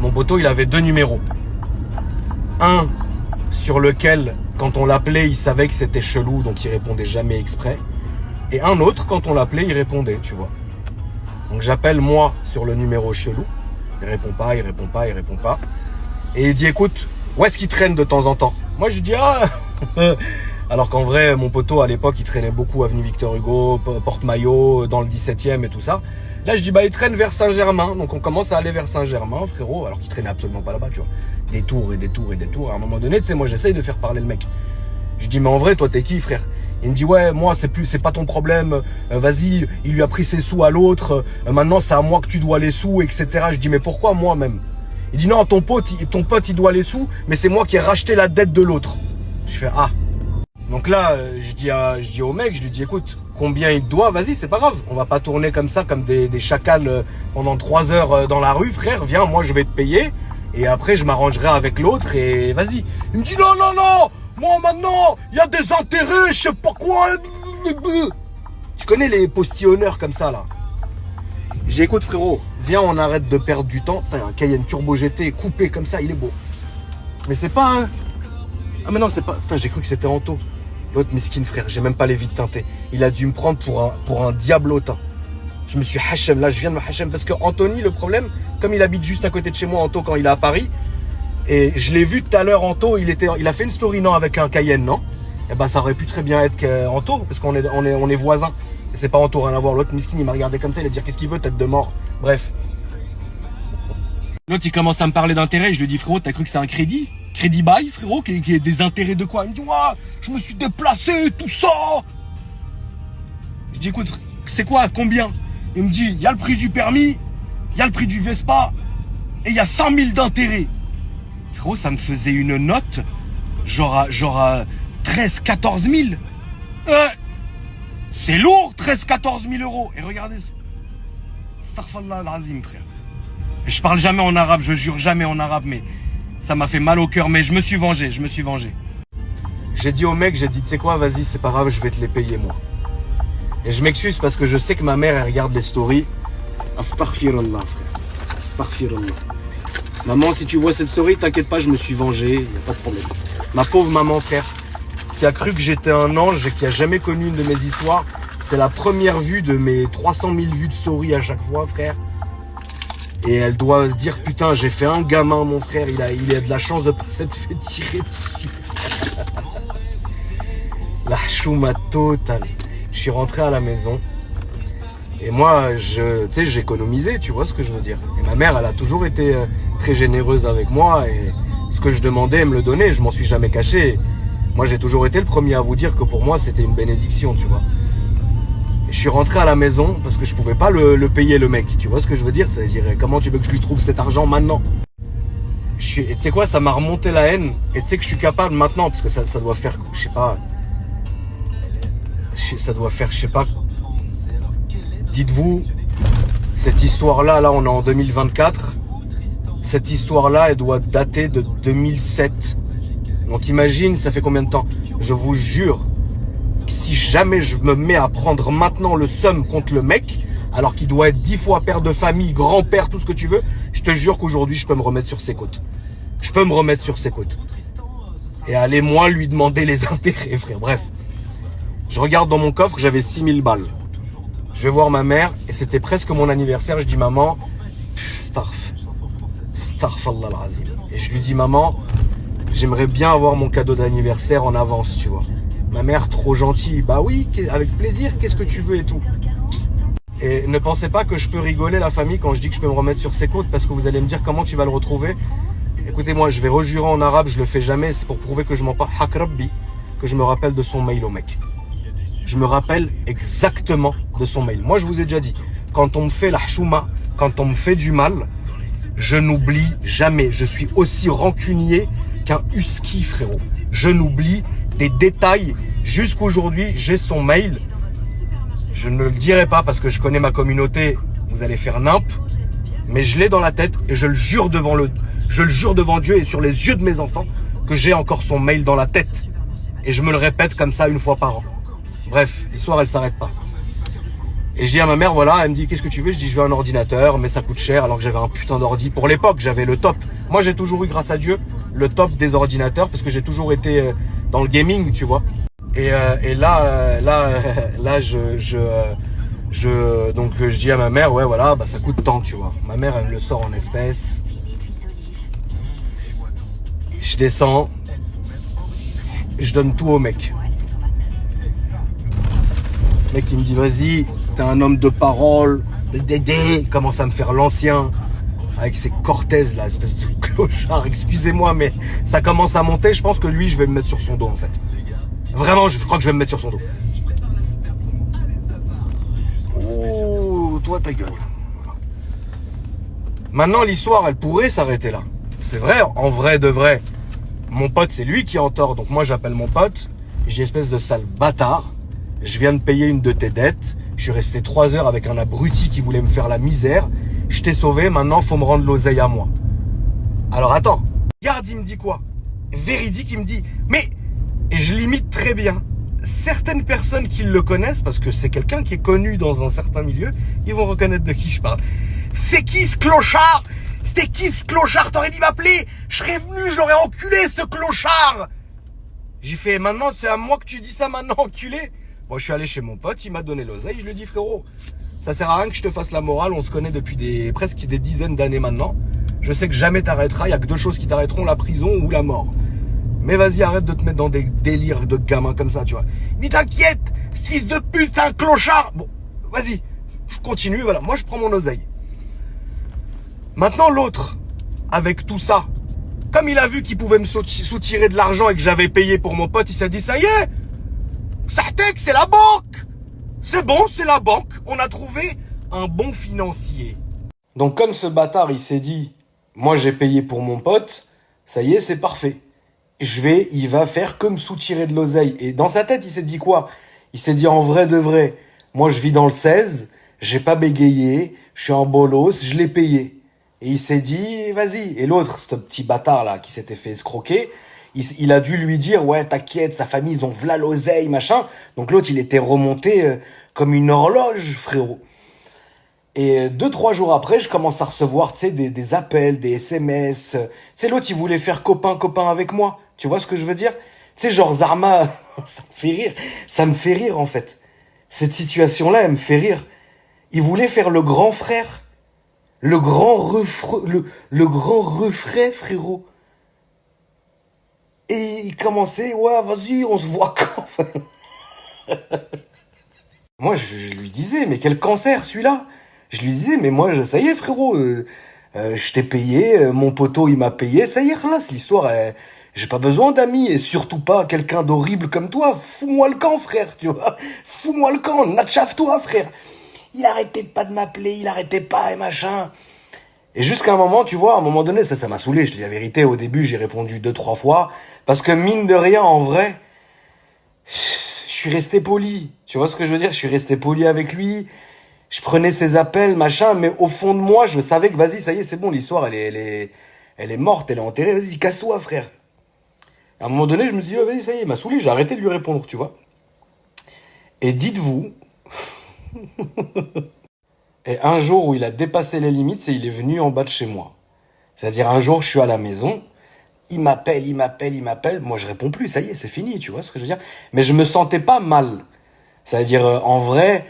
Mon poteau il avait 2 numéros. Un sur lequel quand on l'appelait il savait que c'était chelou donc il répondait jamais exprès. Et un autre quand on l'appelait il répondait, tu vois. Donc j'appelle moi sur le numéro chelou. Il répond pas, il répond pas, il répond pas. Et il dit écoute, où est-ce qu'il traîne de temps en temps? Moi je dis ah. Alors qu'en vrai mon poteau à l'époque il traînait beaucoup avenue Victor Hugo, Porte-Maillot, dans le 17e et tout ça. Là je dis bah il traîne vers Saint-Germain. Donc on commence à aller vers Saint-Germain frérot. Alors qu'il traînait absolument pas là-bas, tu vois. Des tours et des tours et des tours. À un moment donné tu sais moi j'essaye de faire parler le mec. Je dis mais en vrai toi t'es qui frère? Il me dit ouais moi c'est pas ton problème, vas-y il lui a pris ses sous à l'autre, maintenant c'est à moi que tu dois les sous etc. Je dis mais pourquoi moi même? Il dit non ton pote il doit les sous mais c'est moi qui ai racheté la dette de l'autre. Je fais ah. Donc là je dis au mec, je lui dis écoute combien il te doit, vas-y c'est pas grave, on va pas tourner comme ça comme des chacals pendant 3 heures dans la rue frère, viens moi je vais te payer et après je m'arrangerai avec l'autre et vas-y. Il me dit non moi maintenant, il y a des intérêts, je sais pas quoi. Tu connais les postillonneurs comme ça là. J'ai écoute frérot, viens on arrête de perdre du temps. Putain, un Cayenne Turbo GT coupé comme ça, il est beau. Mais c'est pas un... Ah mais non c'est pas... Putain j'ai cru que c'était Anto. L'autre miskin frère, j'ai même pas les vides teintés. Il a dû me prendre pour un diablotin. Je me suis hachem, là je viens de me hachem. Parce que Anthony, le problème, comme il habite juste à côté de chez moi, Anto, quand il est à Paris, et je l'ai vu tout à l'heure, Anto, il a fait une story, non, avec un Cayenne, non? Eh ben, ça aurait pu très bien être Anto, parce qu'on est voisins. Et c'est pas Anto, rien à voir. L'autre miskin, il m'a regardé comme ça, il a dit qu'est-ce qu'il veut, tête de mort. Bref. L'autre, il commence à me parler d'intérêt. Je lui dis, frérot, t'as cru que c'était un crédit? Crédit bail, frérot, qui est des intérêts de quoi? Il me dit, ouais, je me suis déplacé, tout ça. Je dis, écoute, c'est quoi, combien? Il me dit, il y a le prix du permis, il y a le prix du Vespa, et il y a 100 000 d'intérêts. Frérot, ça me faisait une note, genre 13, 14 000. C'est lourd, 13, 14 000 euros. Et regardez, Astaghfirullah al-Azim, frère. Je parle jamais en arabe, je jure jamais en arabe, mais ça m'a fait mal au cœur. Mais je me suis vengé. J'ai dit au mec, tu sais quoi, vas-y, c'est pas grave, je vais te les payer, moi. Et je m'excuse parce que je sais que ma mère, elle regarde les stories. Astaghfirullah, frère. Astaghfirullah. Maman, si tu vois cette story, t'inquiète pas, je me suis vengé, il n'y a pas de problème. Ma pauvre maman, frère, qui a cru que j'étais un ange et qui a jamais connu une de mes histoires. C'est la première vue de mes 300 000 vues de story à chaque fois, frère. Et elle doit se dire, putain, j'ai fait un gamin, mon frère, il a de la chance de pas s'être fait tirer dessus. La chouma totale. Je suis rentré à la maison. Et moi, j'ai économisé, tu vois ce que je veux dire. Et ma mère, elle a toujours été très généreuse avec moi. Et ce que je demandais, elle me le donnait. Je m'en suis jamais caché. Moi, j'ai toujours été le premier à vous dire que pour moi, c'était une bénédiction, tu vois. Et je suis rentré à la maison parce que je pouvais pas le payer, le mec. Tu vois ce que je veux dire? C'est-à-dire, comment tu veux que je lui trouve cet argent maintenant? Et tu sais quoi, ça m'a remonté la haine. Et tu sais que je suis capable maintenant, parce que ça doit faire, je sais pas... Ça doit faire, je sais pas... Dites-vous, cette histoire-là, là on est en 2024, cette histoire-là, elle doit dater de 2007. Donc imagine, ça fait combien de temps? Je vous jure, que si jamais je me mets à prendre maintenant le seum contre le mec, alors qu'il doit être 10 fois père de famille, grand-père, tout ce que tu veux, je te jure qu'aujourd'hui, je peux me remettre sur ses côtes. Je peux me remettre sur ses côtes. Et aller moins lui demander les intérêts, frère. Bref. Je regarde dans mon coffre, j'avais 6 000 balles. Je vais voir ma mère et c'était presque mon anniversaire. Je dis maman, Astaghfirullah al-Azim. Et je lui dis maman, j'aimerais bien avoir mon cadeau d'anniversaire en avance, tu vois. Ma mère trop gentille, bah oui, avec plaisir, qu'est-ce que tu veux et tout. Et ne pensez pas que je peux rigoler la famille quand je dis que je peux me remettre sur ses côtes parce que vous allez me dire comment tu vas le retrouver. Écoutez-moi, je vais rejurer en arabe, je le fais jamais, c'est pour prouver que je mens pas. Hak Rabbi, que je me rappelle de son mail au mec. Je me rappelle exactement de son mail. Moi, je vous ai déjà dit, quand on me fait la chouma, quand on me fait du mal, je n'oublie jamais. Je suis aussi rancunier qu'un husky, frérot. Je n'oublie des détails. Jusqu'aujourd'hui, j'ai son mail. Je ne le dirai pas parce que je connais ma communauté. Vous allez faire nimp. Mais je l'ai dans la tête et je le jure devant Dieu et sur les yeux de mes enfants que j'ai encore son mail dans la tête. Et je me le répète comme ça une fois par an. Bref, l'histoire, elle s'arrête pas. Et je dis à ma mère, voilà, elle me dit, qu'est-ce que tu veux? Je dis, je veux un ordinateur, mais ça coûte cher, alors que j'avais un putain d'ordi. Pour l'époque, j'avais le top. Moi, j'ai toujours eu, grâce à Dieu, le top des ordinateurs, parce que j'ai toujours été dans le gaming, tu vois. Et là, donc je dis à ma mère, ouais, voilà, bah ça coûte tant, tu vois. Ma mère, elle me le sort en espèces. Je descends, je donne tout au mec. Le mec, il me dit, vas-y, t'es un homme de parole, il commence à me faire l'ancien, avec ses Cortez, là, espèce de clochard, excusez-moi, mais ça commence à monter, je pense que lui, je vais me mettre sur son dos, en fait. Vraiment, je crois que je vais me mettre sur son dos. Oh, toi, ta gueule. Maintenant, l'histoire, elle pourrait s'arrêter là. C'est vrai, en vrai de vrai. Mon pote, c'est lui qui est en tort, donc moi, j'appelle mon pote, j'ai espèce de sale bâtard. Je viens de payer une de tes dettes. Je suis resté 3 heures avec un abruti qui voulait me faire la misère. Je t'ai sauvé, maintenant faut me rendre l'oseille à moi. Alors attends, regarde, il me dit quoi? Véridique, il me dit, mais, et je l'imite très bien, certaines personnes qui le connaissent, parce que c'est quelqu'un qui est connu dans un certain milieu, ils vont reconnaître de qui je parle. C'est qui ce clochard? C'est qui ce clochard? T'aurais dû m'appeler, je serais venu, je l'aurais enculé ce clochard. J'ai fait, maintenant c'est à moi que tu dis ça maintenant, enculé. Bon, je suis allé chez mon pote, il m'a donné l'oseille, je lui ai dit, frérot, ça sert à rien que je te fasse la morale, on se connaît depuis presque des dizaines d'années maintenant. Je sais que jamais t'arrêteras, il y a que 2 choses qui t'arrêteront, la prison ou la mort. Mais vas-y, arrête de te mettre dans des délires de gamin comme ça, tu vois. Mais t'inquiète, fils de pute, c'est un clochard. Bon, vas-y, continue, voilà, moi je prends mon oseille. Maintenant l'autre, avec tout ça, comme il a vu qu'il pouvait me soutirer de l'argent et que j'avais payé pour mon pote, il s'est dit, ça y est, Sartek, c'est la banque. C'est bon, c'est la banque. On a trouvé un bon financier. Donc comme ce bâtard, il s'est dit, moi j'ai payé pour mon pote, ça y est, c'est parfait. Il va faire que me soutirer de l'oseille. Et dans sa tête, il s'est dit quoi? Il s'est dit, en vrai de vrai, moi je vis dans le 16, j'ai pas bégayé, je suis en bolos, je l'ai payé. Et il s'est dit, vas-y. Et l'autre, ce petit bâtard là, qui s'était fait escroquer, il a dû lui dire, ouais, t'inquiète, sa famille, ils ont v'là l'oseille, machin. Donc l'autre, il était remonté comme une horloge, frérot. Et 2-3 jours après, je commence à recevoir, tu sais, des appels, des SMS. Tu sais, l'autre, il voulait faire copain avec moi. Tu vois ce que je veux dire? Tu sais, genre Zarma, ça me fait rire. Ça me fait rire, en fait. Cette situation-là, elle me fait rire. Il voulait faire le grand frère. Le grand refrain, frérot. Et il commençait, ouais, vas-y, on se voit quand? Moi, je lui disais, mais quel cancer, celui-là? Je lui disais, mais moi, ça y est, frérot, je t'ai payé, mon poteau, il m'a payé, ça y est, là, c'est l'histoire, j'ai pas besoin d'amis, et surtout pas quelqu'un d'horrible comme toi. Fous-moi le camp, frère, tu vois. Fous-moi le camp, natchave-toi, frère. Il arrêtait pas de m'appeler, il arrêtait pas, et machin. Et jusqu'à un moment, tu vois, à un moment donné, ça m'a saoulé, je te dis la vérité, au début, j'ai répondu 2-3 fois, parce que mine de rien, en vrai, je suis resté poli, tu vois ce que je veux dire? Je suis resté poli avec lui, je prenais ses appels, machin, mais au fond de moi, je savais que, vas-y, ça y est, c'est bon, l'histoire, elle est morte, elle est enterrée, vas-y, casse-toi, frère. À un moment donné, je me suis dit, oh, vas-y, ça y est, il m'a saoulé, j'ai arrêté de lui répondre, tu vois. Et dites-vous, et un jour où il a dépassé les limites, c'est il est venu en bas de chez moi. C'est-à-dire, un jour, je suis à la maison, il m'appelle, moi je réponds plus, ça y est, c'est fini, tu vois ce que je veux dire? Mais je me sentais pas mal. C'est-à-dire, en vrai,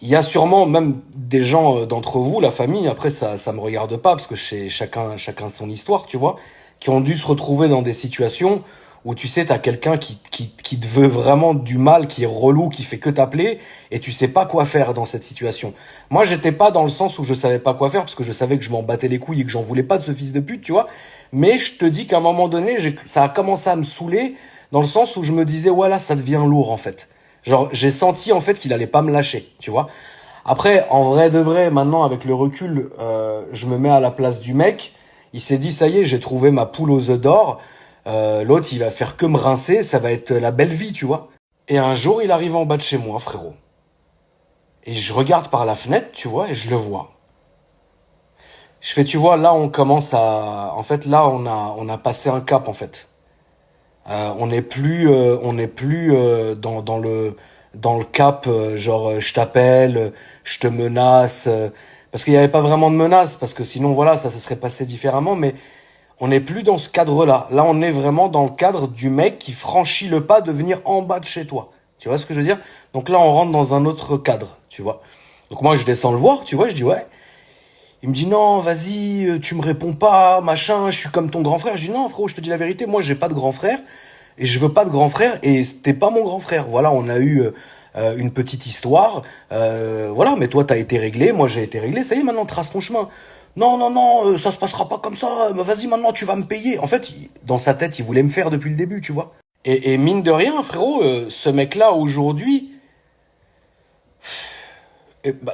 il y a sûrement même des gens d'entre vous, la famille, après ça me regarde pas, parce que c'est chacun son histoire, tu vois, qui ont dû se retrouver dans des situations où tu sais, t'as quelqu'un qui te veut vraiment du mal, qui est relou, qui fait que t'appeler, et tu sais pas quoi faire dans cette situation. Moi, j'étais pas dans le sens où je savais pas quoi faire, parce que je savais que je m'en battais les couilles et que j'en voulais pas de ce fils de pute, tu vois. Mais je te dis qu'à un moment donné, ça a commencé à me saouler dans le sens où je me disais, voilà, ça devient lourd en fait. Genre, j'ai senti en fait qu'il allait pas me lâcher, tu vois. Après, en vrai de vrai, maintenant avec le recul, je me mets à la place du mec. Il s'est dit, ça y est, j'ai trouvé ma poule aux œufs d'or. L'autre, il va faire que me rincer, ça va être la belle vie, tu vois. Et un jour, il arrive en bas de chez moi, frérot. Et je regarde par la fenêtre, tu vois, et je le vois. Je fais, tu vois, là, on commence à... En fait, là, on a passé un cap, en fait. On n'est plus dans le cap, genre, je t'appelle, je te menace. Parce qu'il n'y avait pas vraiment de menace, parce que sinon, voilà, ça se serait passé différemment, mais on n'est plus dans ce cadre-là. Là, on est vraiment dans le cadre du mec qui franchit le pas de venir en bas de chez toi. Tu vois ce que je veux dire? Donc là, on rentre dans un autre cadre, tu vois. Donc moi, je descends le voir, tu vois, je dis ouais. Il me dit non, vas-y, tu me réponds pas, machin, je suis comme ton grand frère. Je dis non, frérot, je te dis la vérité, moi, j'ai pas de grand frère et je veux pas de grand frère et t'es pas mon grand frère. Voilà, on a eu une petite histoire, voilà, mais toi, t'as été réglé, moi, j'ai été réglé. Ça y est, maintenant, trace ton chemin. Non, non, non, ça se passera pas comme ça. Vas-y, maintenant, tu vas me payer. En fait, dans sa tête, il voulait me faire depuis le début, tu vois. Et mine de rien, frérot, ce mec-là, aujourd'hui,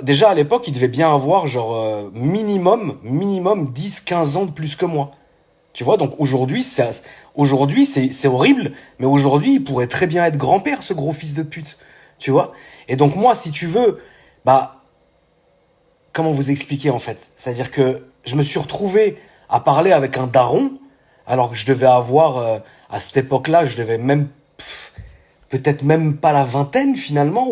déjà à l'époque, il devait bien avoir genre minimum 10, 15 ans de plus que moi. Tu vois, donc aujourd'hui c'est horrible, mais aujourd'hui, il pourrait très bien être grand-père, ce gros fils de pute. Tu vois? Et donc moi, si tu veux, bah, comment vous expliquer en fait? C'est-à-dire que je me suis retrouvé à parler avec un daron, alors que je devais avoir, à cette époque-là, je devais même, peut-être même pas la vingtaine finalement,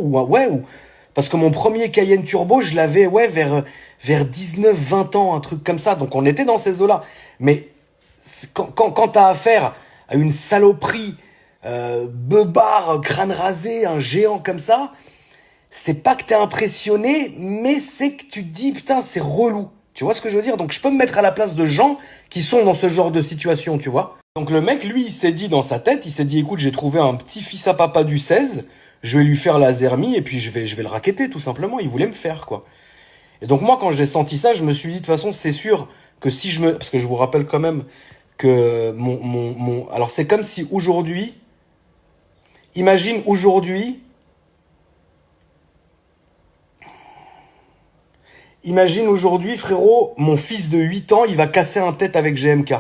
parce que mon premier Cayenne Turbo, je l'avais, ouais, vers 19, 20 ans, un truc comme ça. Donc on était dans ces eaux-là. Mais quand t'as affaire à une saloperie, beubare, crâne rasé, un géant comme ça, c'est pas que t'es impressionné, mais c'est que tu te dis, putain, c'est relou. Tu vois ce que je veux dire? Donc je peux me mettre à la place de gens qui sont dans ce genre de situation, tu vois. Donc le mec, lui, il s'est dit dans sa tête, il s'est dit, écoute, j'ai trouvé un petit fils à papa du 16, je vais lui faire la zermie et puis je vais le raqueter, tout simplement. Il voulait me faire, quoi. Et donc moi, quand j'ai senti ça, je me suis dit, de toute façon, c'est sûr que si je me... Parce que je vous rappelle quand même que alors c'est comme si aujourd'hui... Imagine aujourd'hui... Imagine aujourd'hui, frérot, mon fils de 8 ans, il va casser un tête avec GMK.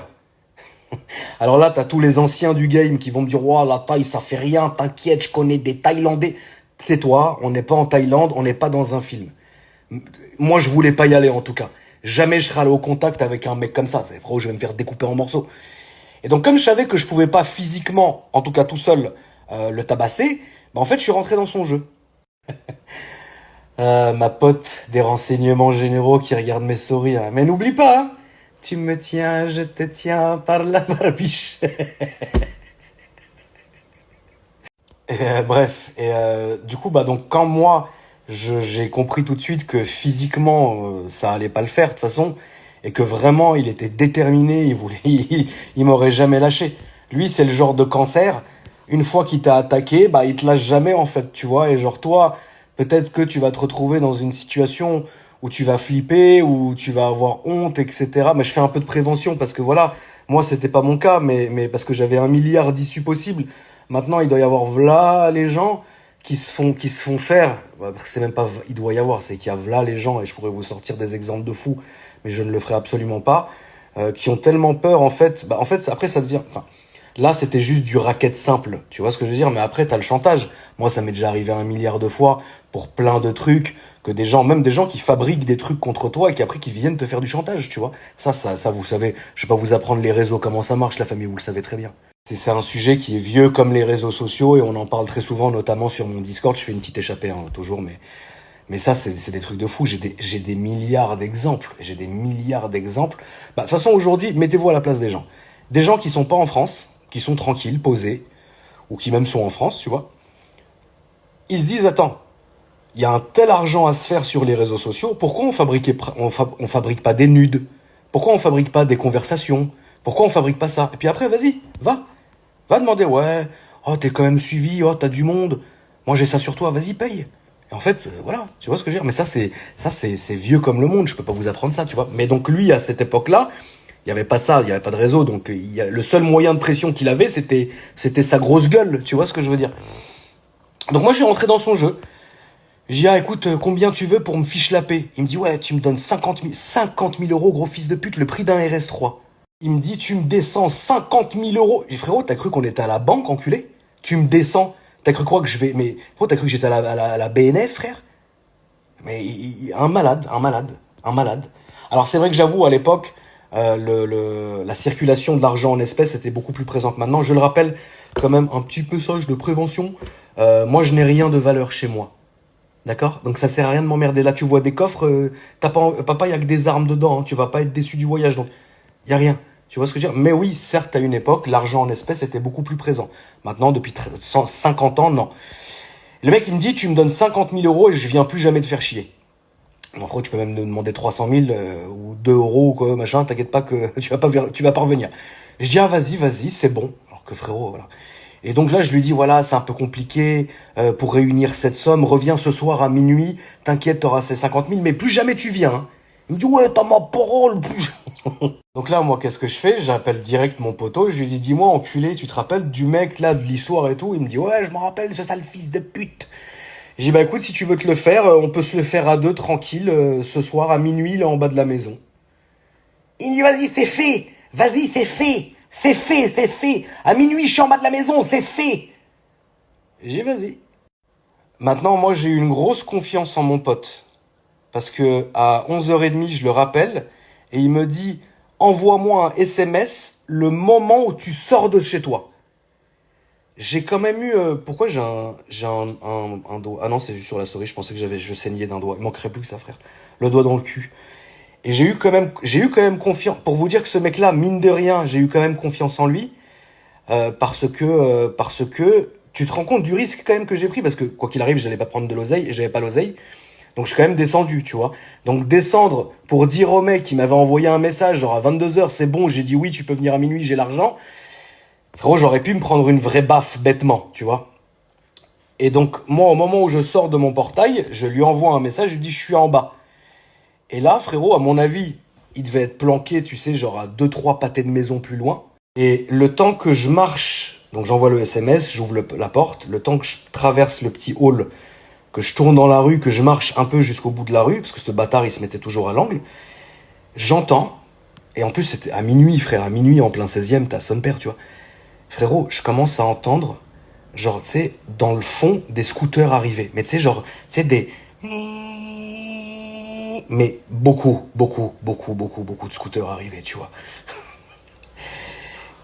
Alors là, t'as tous les anciens du game qui vont me dire, ouah, la taille, ça fait rien, t'inquiète, je connais des Thaïlandais. C'est toi, on n'est pas en Thaïlande, on n'est pas dans un film. Moi, je voulais pas y aller, en tout cas. Jamais je serais allé au contact avec un mec comme ça. C'est frérot, je vais me faire découper en morceaux. Et donc, comme je savais que je pouvais pas physiquement, en tout cas tout seul, le tabasser, bah en fait, je suis rentré dans son jeu. Ma pote des renseignements généraux qui regarde mes stories. Hein. Mais n'oublie pas, hein, tu me tiens, je te tiens par la barbiche. Bref, du coup, bah donc quand moi, j'ai compris tout de suite que physiquement, ça allait pas le faire de toute façon, et que vraiment, il était déterminé, il voulait, il m'aurait jamais lâché. Lui, c'est le genre de cancer, une fois qu'il t'a attaqué, bah il te lâche jamais en fait, tu vois, et genre toi, peut-être que tu vas te retrouver dans une situation où tu vas flipper, où tu vas avoir honte, etc. Mais je fais un peu de prévention parce que voilà, moi c'était pas mon cas, mais parce que j'avais 1 milliard d'issues possibles. Maintenant, il doit y avoir v'là les gens qui se font faire. C'est même pas il doit y avoir, c'est qu'il y a v'là les gens, et je pourrais vous sortir des exemples de fous, mais je ne le ferai absolument pas, qui ont tellement peur en fait. Bah en fait, après ça devient. Enfin, là, c'était juste du racket simple, tu vois ce que je veux dire? Mais après, t'as le chantage. Moi, ça m'est déjà arrivé 1 milliard de fois pour plein de trucs, que des gens, même des gens qui fabriquent des trucs contre toi et qui après qui viennent te faire du chantage, tu vois. Ça, vous savez, je vais pas vous apprendre les réseaux, comment ça marche, la famille, vous le savez très bien. C'est un sujet qui est vieux comme les réseaux sociaux et on en parle très souvent, notamment sur mon Discord. Je fais une petite échappée, hein, toujours, mais ça, c'est des trucs de fou. J'ai des milliards d'exemples. J'ai des milliards d'exemples. Bah, de toute façon, aujourd'hui, mettez-vous à la place des gens. Des gens qui sont pas en France, qui sont tranquilles, posés, ou qui même sont en France, tu vois. Ils se disent, attends, il y a un tel argent à se faire sur les réseaux sociaux, pourquoi on fabrique pas des nudes? Pourquoi on fabrique pas des conversations? Pourquoi on fabrique pas ça? Et puis après, vas-y, va demander, ouais, oh, t'es quand même suivi, oh, t'as du monde, moi j'ai ça sur toi, vas-y, paye. Et en fait, voilà, tu vois ce que je veux dire? Mais ça, c'est vieux comme le monde, je peux pas vous apprendre ça, tu vois. Mais donc lui, à cette époque-là, il n'y avait pas ça, il n'y avait pas de réseau. Donc, le seul moyen de pression qu'il avait, c'était sa grosse gueule. Tu vois ce que je veux dire? Donc, moi, je suis rentré dans son jeu. J'ai dit, ah, écoute, combien tu veux pour me fiche la paix? Il me dit, ouais, tu me donnes 50 000 euros, gros fils de pute, le prix d'un RS3. Il me dit, tu me descends 50 000 euros. J'ai dit, frérot, t'as cru qu'on était à la banque, enculé? Tu me descends. T'as cru quoi que je vais... Mais, frérot, t'as cru que j'étais à la BNF, frère? Mais, un malade. Alors, c'est vrai que j'avoue, à l'époque, la circulation de l'argent en espèces était beaucoup plus présente. Maintenant, je le rappelle, quand même, un petit message de prévention. Moi, je n'ai rien de valeur chez moi. D'accord? Donc ça sert à rien de m'emmerder. Là, tu vois des coffres, papa, il y a que des armes dedans, hein. Tu vas pas être déçu du voyage, donc il y a rien. Tu vois ce que je veux dire? Mais oui, certes, à une époque, l'argent en espèces était beaucoup plus présent. Maintenant, depuis 50 ans, non. Le mec, il me dit, tu me donnes 50 000 euros et je viens plus jamais te faire chier. En gros, tu peux même me demander 300 000 ou 2 euros ou quoi, machin. T'inquiète pas que tu vas pas revenir. Je dis, ah, vas-y, c'est bon. Alors que frérot, voilà. Et donc là, je lui dis, voilà, c'est un peu compliqué pour réunir cette somme. Reviens ce soir à minuit. T'inquiète, t'auras ces 50 000, mais plus jamais tu viens. Hein. Il me dit, ouais, t'as ma parole. Plus... Donc là, moi, qu'est-ce que je fais? J'appelle direct mon poteau et je lui dis, dis-moi, enculé, tu te rappelles du mec, là, de l'histoire et tout? Il me dit, ouais, je me rappelle, ce sale fils de pute. J'ai dit, bah écoute, si tu veux te le faire, on peut se le faire à deux, tranquille, ce soir à minuit, là, en bas de la maison. Il me dit, vas-y, c'est fait. Vas-y, c'est fait. C'est fait. À minuit, je suis en bas de la maison, c'est fait. J'ai dit, vas-y. Maintenant, moi, j'ai eu une grosse confiance en mon pote. Parce que à 11h30, je le rappelle, et il me dit, envoie-moi un SMS le moment où tu sors de chez toi. J'ai quand même eu... pourquoi j'ai un doigt? Ah non, c'est juste sur la story, je pensais que je saignais d'un doigt. Il manquerait plus que ça, frère. Le doigt dans le cul. Et j'ai eu quand même confiance. Pour vous dire que ce mec-là, mine de rien, j'ai eu quand même confiance en lui. Parce que tu te rends compte du risque quand même que j'ai pris. Parce que quoi qu'il arrive, j'allais pas prendre de l'oseille et j'avais pas l'oseille. Donc je suis quand même descendu, tu vois. Donc descendre pour dire au mec qui m'avait envoyé un message, genre à 22h, c'est bon, j'ai dit oui, tu peux venir à minuit, j'ai l'argent. Frérot, j'aurais pu me prendre une vraie baffe bêtement, tu vois. Et donc, moi, au moment où je sors de mon portail, je lui envoie un message, je lui dis, je suis en bas. Et là, frérot, à mon avis, il devait être planqué, tu sais, genre à 2-3 pâtés de maison plus loin. Et le temps que je marche, donc j'envoie le SMS, j'ouvre la porte, le temps que je traverse le petit hall, que je tourne dans la rue, que je marche un peu jusqu'au bout de la rue, parce que ce bâtard, il se mettait toujours à l'angle, j'entends, et en plus, c'était à minuit, frère, à minuit, en plein 16e, t'as son père, tu vois. Frérot, je commence à entendre, genre, tu sais, dans le fond, des scooters arriver. Mais tu sais, genre, tu sais, des... Mais beaucoup de scooters arrivaient, tu vois.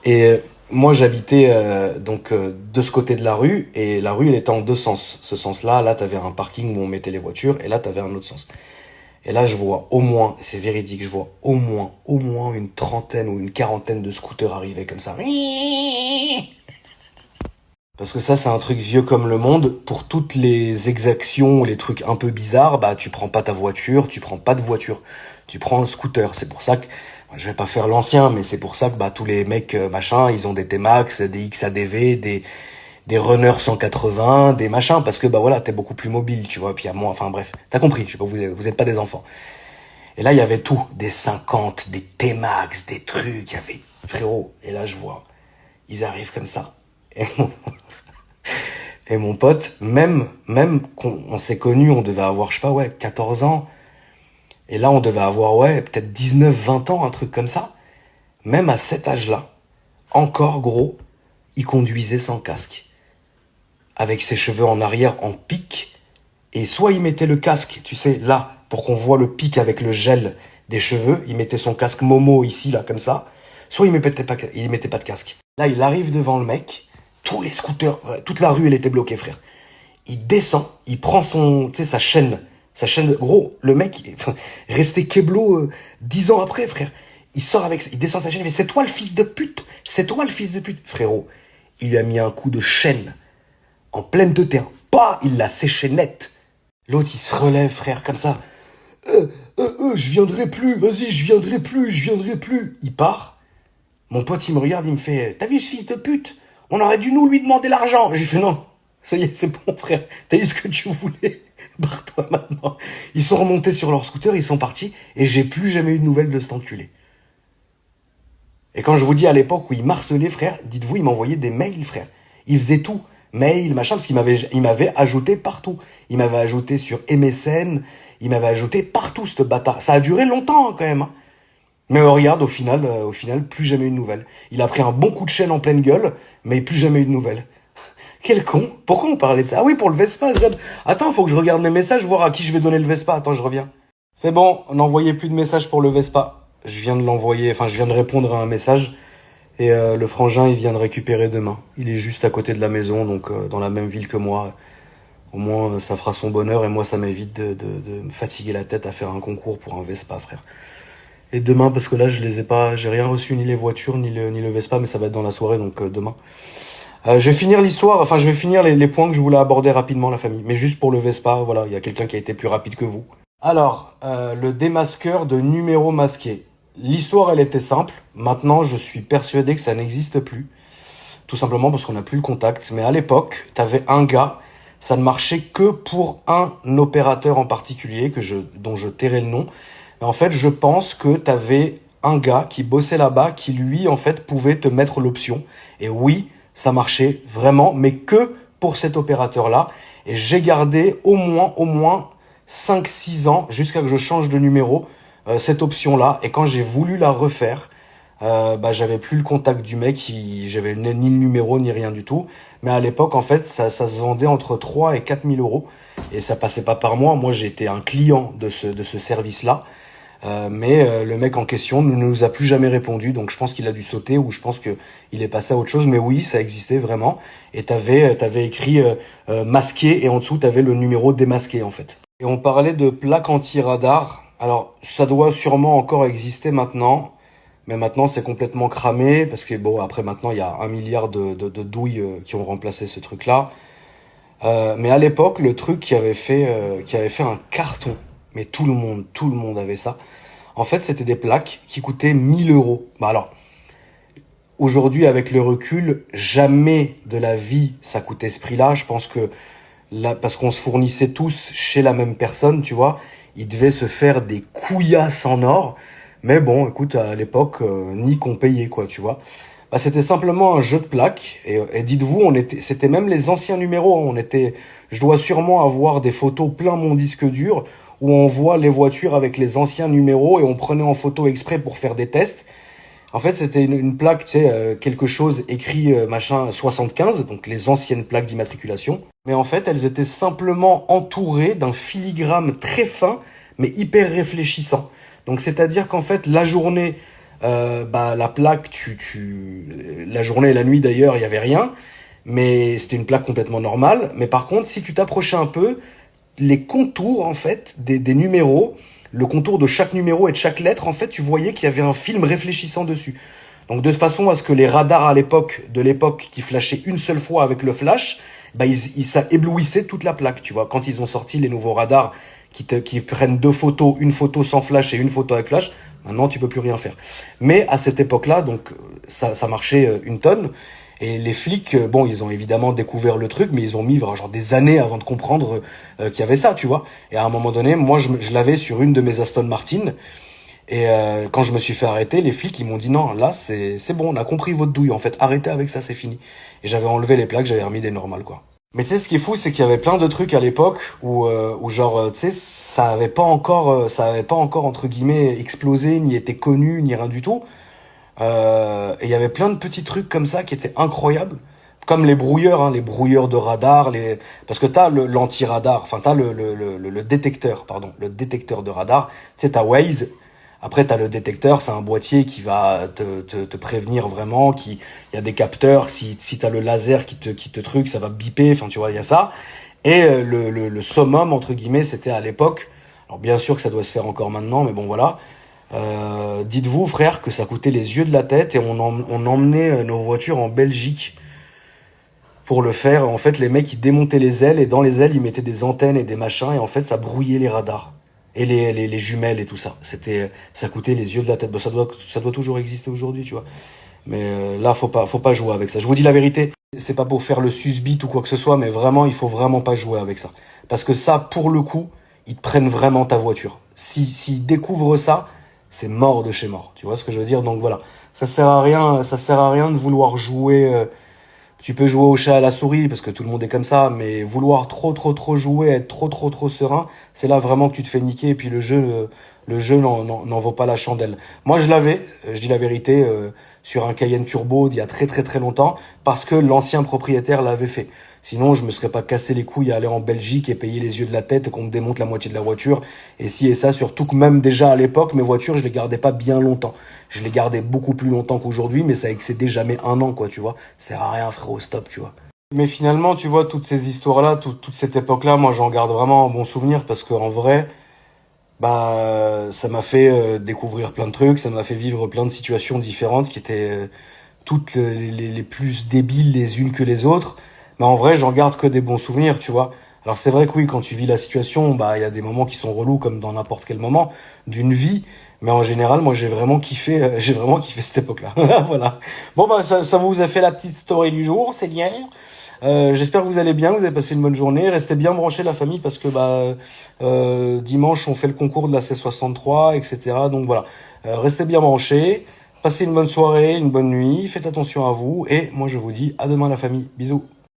Et moi, j'habitais de ce côté de la rue, et la rue, elle était en deux sens. Ce sens-là, là, t'avais un parking où on mettait les voitures, et là, t'avais un autre sens. Et là, je vois au moins, c'est véridique, je vois au moins une trentaine ou une quarantaine de scooters arriver comme ça. Parce que ça, c'est un truc vieux comme le monde. Pour toutes les exactions, les trucs un peu bizarres, bah, tu prends pas ta voiture, tu prends pas de voiture. Tu prends un scooter. C'est pour ça que, je vais pas faire l'ancien, mais c'est pour ça que, bah, tous les mecs, machin, ils ont des T-Max, des XADV, des Runner 180, des machins, parce que, bah, voilà, t'es beaucoup plus mobile, tu vois. Et puis, à moi, enfin, bref. T'as compris. Je sais pas, vous êtes pas des enfants. Et là, il y avait tout. Des 50, des T-Max, des trucs, il y avait, frérot. Et là, je vois. Ils arrivent comme ça. Et mon pote, même qu'on s'est connus, on devait avoir, je sais pas, ouais, 14 ans. Et là, on devait avoir, ouais, peut-être 19, 20 ans, un truc comme ça. Même à cet âge-là, encore gros, il conduisait sans casque. Avec ses cheveux en arrière en pique. Et soit il mettait le casque, tu sais, là, pour qu'on voit le pic avec le gel des cheveux. Il mettait son casque Momo ici, là, comme ça. Soit il mettait pas de casque. Là, il arrive devant le mec. Tous les scooters, toute la rue, elle était bloquée, frère. Il descend, il prend sa chaîne. Gros, le mec, resté Keblo 10 ans après, frère. Il sort avec, il descend sa chaîne, il fait, c'est toi le fils de pute. Frérot, il lui a mis un coup de chaîne en pleine de terre. Pas, il l'a séché net. L'autre, il se relève, frère, comme ça. Je viendrai plus, vas-y, je viendrai plus. Il part. Mon pote, il me regarde, il me fait, t'as vu ce fils de pute? On aurait dû lui demander l'argent. J'ai fait non, ça y est, c'est bon frère, t'as eu ce que tu voulais, barre-toi maintenant. Ils sont remontés sur leur scooter, ils sont partis, et j'ai plus jamais eu de nouvelles de cet enculé. Et quand je vous dis à l'époque où il m'harcelait, frère, dites-vous, il m'envoyait des mails, frère. Il faisait tout. Mail, machin, parce il m'avait ajouté partout. Il m'avait ajouté sur MSN, il m'avait ajouté partout, ce bâtard. Ça a duré longtemps, hein, quand même. Hein. Mais regarde, au final, plus jamais eu de nouvelles. Il a pris un bon coup de chaîne en pleine gueule, mais plus jamais eu de nouvelles. Quel con. Pourquoi on parlait de ça? Ah oui, pour le Vespa, Zeb. Attends, faut que je regarde mes messages, voir à qui je vais donner le Vespa. Attends, je reviens. C'est bon, n'envoyez plus de messages pour le Vespa. Je viens de répondre à un message. Et le frangin, il vient de récupérer demain. Il est juste à côté de la maison, donc dans la même ville que moi. Au moins, ça fera son bonheur et moi, ça m'évite de me fatiguer la tête à faire un concours pour un Vespa, frère. Et demain, parce que là, j'ai rien reçu, ni les voitures, ni le Vespa, mais ça va être dans la soirée, donc demain. Je vais finir l'histoire, je vais finir les points que je voulais aborder rapidement, la famille. Mais juste pour le Vespa, voilà, il y a quelqu'un qui a été plus rapide que vous. Alors, le démasqueur de numéros masqués. L'histoire, elle était simple. Maintenant, je suis persuadé que ça n'existe plus. Tout simplement parce qu'on n'a plus le contact. Mais à l'époque, t'avais un gars, ça ne marchait que pour un opérateur en particulier, dont je tairai le nom. Et en fait, je pense que t'avais un gars qui bossait là-bas, qui lui, en fait, pouvait te mettre l'option. Et oui, ça marchait vraiment, mais que pour cet opérateur-là. Et j'ai gardé au moins 5-6 ans, jusqu'à que je change de numéro, cette option-là. Et quand j'ai voulu la refaire, j'avais plus le contact du mec, j'avais ni le numéro, ni rien du tout. Mais à l'époque, en fait, ça se vendait entre 3 et 4 000 euros. Et ça passait pas par moi. Moi, j'étais un client de ce service-là. Mais le mec en question ne nous a plus jamais répondu, donc je pense qu'il a dû sauter ou je pense que il est passé à autre chose. Mais oui, ça existait vraiment. Et t'avais écrit masqué et en dessous t'avais le numéro démasqué en fait. Et on parlait de plaques anti-radar. Alors ça doit sûrement encore exister maintenant, mais maintenant c'est complètement cramé parce que bon après maintenant il y a 1 milliard de douilles qui ont remplacé ce truc-là. Mais à l'époque le truc qui avait fait un carton. Mais tout le monde avait ça. En fait, c'était des plaques qui coûtaient 1 000 euros. Bah alors, aujourd'hui, avec le recul, jamais de la vie ça coûtait ce prix-là. Je pense que là, parce qu'on se fournissait tous chez la même personne, tu vois, ils devaient se faire des couillasses en or. Mais bon, écoute, à l'époque, ni qu'on payait, quoi, tu vois. Bah, c'était simplement un jeu de plaques. Et dites-vous, c'était même les anciens numéros. Je dois sûrement avoir des photos plein mon disque dur où on voit les voitures avec les anciens numéros et on prenait en photo exprès pour faire des tests. En fait, c'était une plaque, tu sais, quelque chose écrit machin 75, donc les anciennes plaques d'immatriculation. Mais en fait, elles étaient simplement entourées d'un filigrane très fin, mais hyper réfléchissant. Donc, c'est-à-dire qu'en fait, la journée, la plaque, la journée et la nuit d'ailleurs, il y avait rien. Mais c'était une plaque complètement normale. Mais par contre, si tu t'approchais un peu, les contours en fait des numéros, le contour de chaque numéro et de chaque lettre, en fait, tu voyais qu'il y avait un film réfléchissant dessus. Donc de façon à ce que les radars de l'époque qui flashaient une seule fois avec le flash, ça éblouissait toute la plaque, tu vois. Quand ils ont sorti les nouveaux radars qui prennent 2 photos, une photo sans flash et une photo avec flash, maintenant tu peux plus rien faire. Mais à cette époque-là, donc ça marchait une tonne. Et les flics, ils ont évidemment découvert le truc, mais ils ont mis genre des années avant de comprendre qu'il y avait ça, tu vois. Et à un moment donné, moi, je l'avais sur une de mes Aston Martin. Et quand je me suis fait arrêter, les flics, ils m'ont dit non, là, c'est bon, on a compris votre douille. En fait, arrêtez avec ça, c'est fini. Et j'avais enlevé les plaques, j'avais remis des normales, quoi. Mais tu sais, ce qui est fou, c'est qu'il y avait plein de trucs à l'époque où genre, tu sais, ça avait pas encore, entre guillemets, explosé, ni été connu, ni rien du tout. Et il y avait plein de petits trucs comme ça qui étaient incroyables, comme les brouilleurs, les brouilleurs de radar, parce que t'as l'anti-radar, enfin t'as le détecteur, le détecteur de radar. Tu sais, t'as Waze. Après, t'as le détecteur, c'est un boîtier qui va te prévenir vraiment, il y a des capteurs. Si t'as le laser qui te truc, ça va biper. Enfin, tu vois, il y a ça. Et le summum entre guillemets, c'était à l'époque. Alors bien sûr que ça doit se faire encore maintenant, mais bon voilà. Dites-vous, frère, que ça coûtait les yeux de la tête et on emmenait nos voitures en Belgique pour le faire. En fait, les mecs, ils démontaient les ailes et dans les ailes, ils mettaient des antennes et des machins et en fait, ça brouillait les radars et les jumelles et tout ça. Ça coûtait les yeux de la tête. Bon, ça doit toujours exister aujourd'hui, tu vois. Mais là, faut pas jouer avec ça. Je vous dis la vérité, c'est pas pour faire le susbite ou quoi que ce soit, mais vraiment, il faut vraiment pas jouer avec ça. Parce que ça, pour le coup, ils te prennent vraiment ta voiture. S'ils découvrent ça, c'est mort de chez mort. Tu vois ce que je veux dire? Donc voilà, ça sert à rien de vouloir jouer. Tu peux jouer au chat à la souris parce que tout le monde est comme ça, mais vouloir trop jouer, être trop serein, c'est là vraiment que tu te fais niquer et puis le jeu n'en vaut pas la chandelle. Moi je l'avais, je dis la vérité, sur un Cayenne Turbo d'il y a très longtemps parce que l'ancien propriétaire l'avait fait. Sinon, je me serais pas cassé les couilles à aller en Belgique et payer les yeux de la tête et qu'on me démonte la moitié de la voiture. Et si et ça, surtout que même déjà à l'époque, mes voitures, je les gardais pas bien longtemps. Je les gardais beaucoup plus longtemps qu'aujourd'hui, mais ça excédait jamais un an, quoi, tu vois. Ça sert à rien, frérot, stop, tu vois. Mais finalement, tu vois, toutes ces histoires-là, toute cette époque-là, moi, j'en garde vraiment un bon souvenir parce qu'en vrai, bah, ça m'a fait découvrir plein de trucs, ça m'a fait vivre plein de situations différentes qui étaient toutes les plus débiles les unes que les autres. Mais en vrai, j'en garde que des bons souvenirs, tu vois. Alors c'est vrai que oui, quand tu vis la situation, bah il y a des moments qui sont relous comme dans n'importe quel moment d'une vie. Mais en général, moi j'ai vraiment kiffé cette époque-là. Voilà. Bon bah ça vous a fait la petite story du jour, c'est bien. J'espère que vous allez bien, que vous avez passé une bonne journée. Restez bien branchés la famille parce que dimanche on fait le concours de la C63, etc. Donc voilà, restez bien branchés. Passez une bonne soirée, une bonne nuit. Faites attention à vous et moi je vous dis à demain la famille. Bisous.